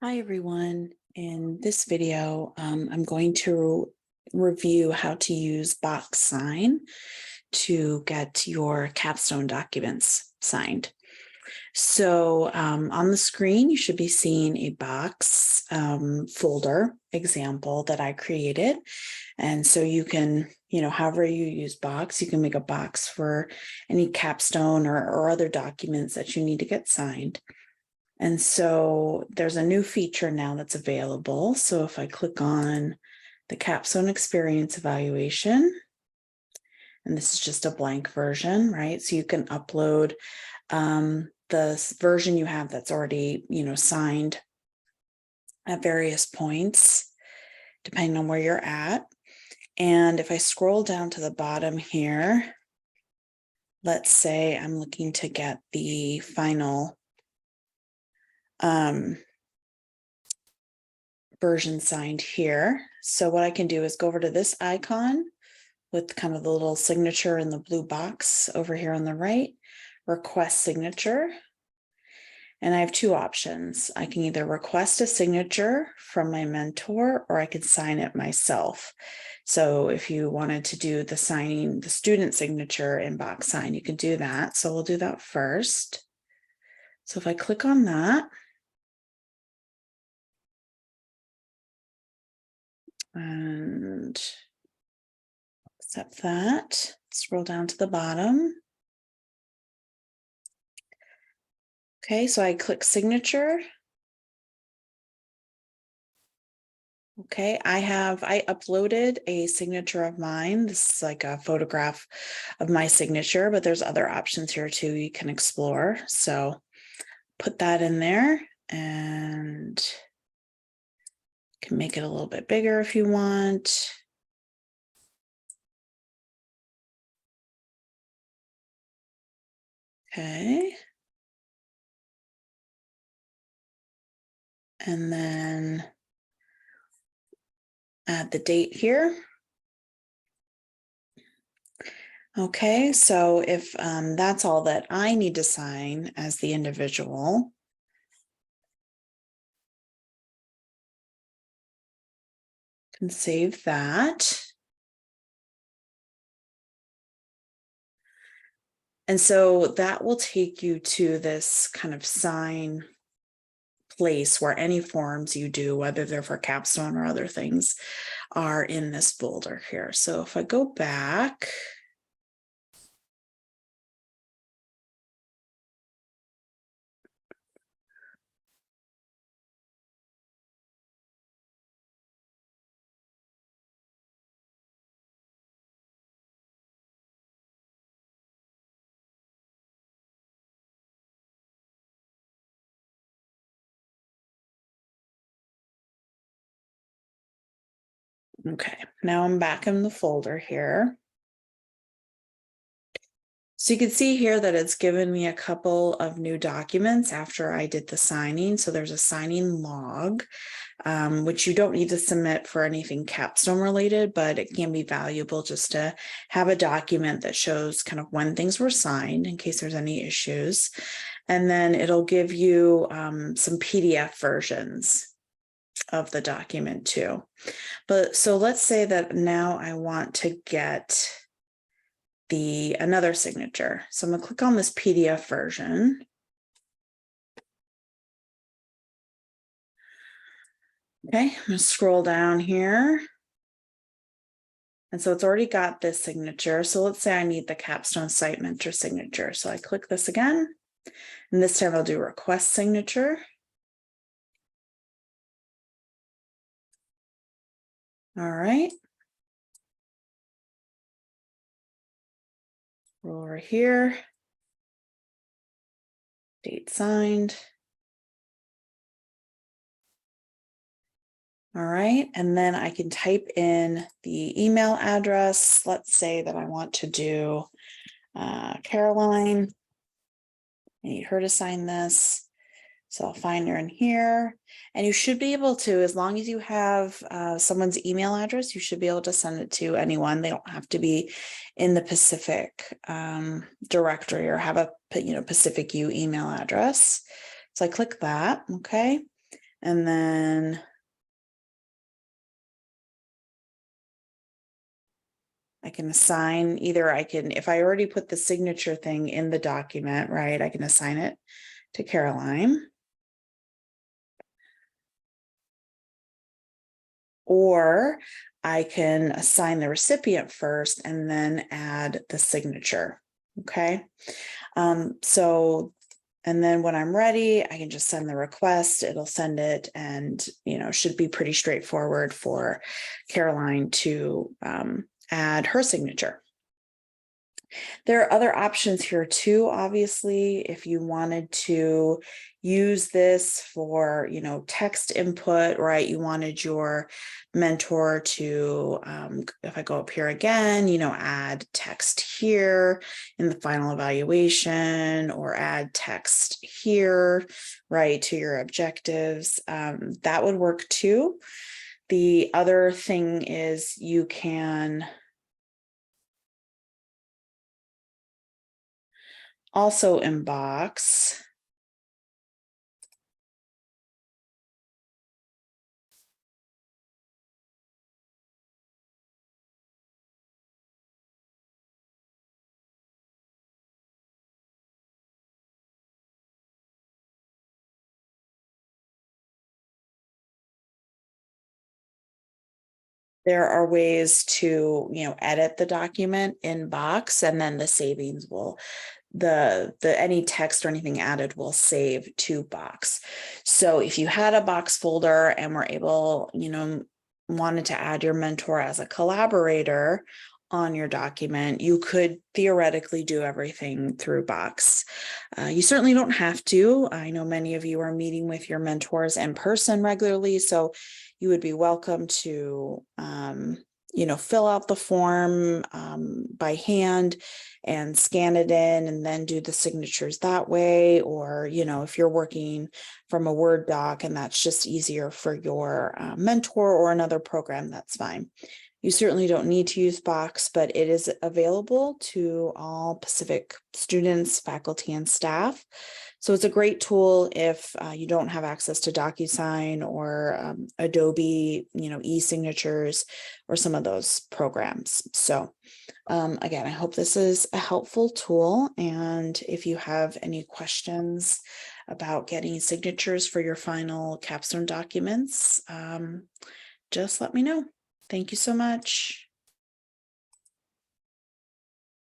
Hi, everyone. In this video, I'm going to review how to use box sign to get your capstone documents signed. So on the screen, you should be seeing a box folder example that I created. And so you can, however you use box, you can make a box for any capstone or other documents that you need to get signed. And so there's a new feature now that's available. So if I click on the Capstone Experience Evaluation, and this is just a blank version, right? So you can upload the version you have that's already, signed at various points, depending on where you're at. And if I scroll down to the bottom here, let's say I'm looking to get the final version signed here. So what I can do is go over to this icon with kind of the little signature in the blue box over here on the right, request signature. And I have two options. I can either request a signature from my mentor or I can sign it myself. So if you wanted to do the signing, the student signature in box sign, you can do that. So we'll do that first. So if I click on that, and accept that, scroll down to the bottom. Okay, so I click signature. Okay, I uploaded a signature of mine. This is like a photograph of my signature, but there's other options here too you can explore. So put that in there and can make it a little bit bigger if you want. Okay. And then add the date here. Okay, so if that's all that I need to sign as the individual, can save that. And so that will take you to this kind of sign place where any forms you do, whether they're for capstone or other things, are in this folder here. So if I go back, okay, now I'm back in the folder here. So you can see here that it's given me a couple of new documents after I did the signing. So there's a signing log, which you don't need to submit for anything capstone related, but it can be valuable just to have a document that shows kind of when things were signed in case there's any issues. And then it'll give you some PDF versions of the document too. But so let's say that now I want to get another signature. So I'm gonna click on this PDF version. Okay, I'm gonna scroll down here. And so it's already got this signature. So let's say I need the Capstone Site Mentor signature. So I click this again, and this time I'll do request signature. All right. Over here, date signed. All right, and then I can type in the email address. Let's say that I want to do Caroline. I need her to sign this. So I'll find her in here. And you should be able to, as long as you have someone's email address, you should be able to send it to anyone. They don't have to be in the Pacific directory or have a Pacific U email address. So I click that, okay? And then I can assign if I already put the signature thing in the document, right, I can assign it to Caroline. Or I can assign the recipient first and then add the signature. Okay. And then when I'm ready, I can just send the request, it'll send it, and should be pretty straightforward for Caroline to add her signature. There are other options here too, obviously, if you wanted to use this for, text input, right? You wanted your mentor to, if I go up here again, add text here in the final evaluation, or add text here, right, to your objectives. That would work too. The other thing is you can also inbox. There are ways to, edit the document in Box, and then the savings will, the any text or anything added will save to Box. So if you had a Box folder and were able, wanted to add your mentor as a collaborator on your document, you could theoretically do everything through Box. You certainly don't have to. I know many of you are meeting with your mentors in person regularly, so you would be welcome to, fill out the form by hand and scan it in, and then do the signatures that way. Or, if you're working from a Word doc and that's just easier for your mentor or another program, that's fine. You certainly don't need to use Box, but it is available to all Pacific students, faculty, and staff. So it's a great tool if you don't have access to DocuSign or Adobe, e-signatures, or some of those programs. So again, I hope this is a helpful tool. And if you have any questions about getting signatures for your final capstone documents, just let me know. Thank you so much.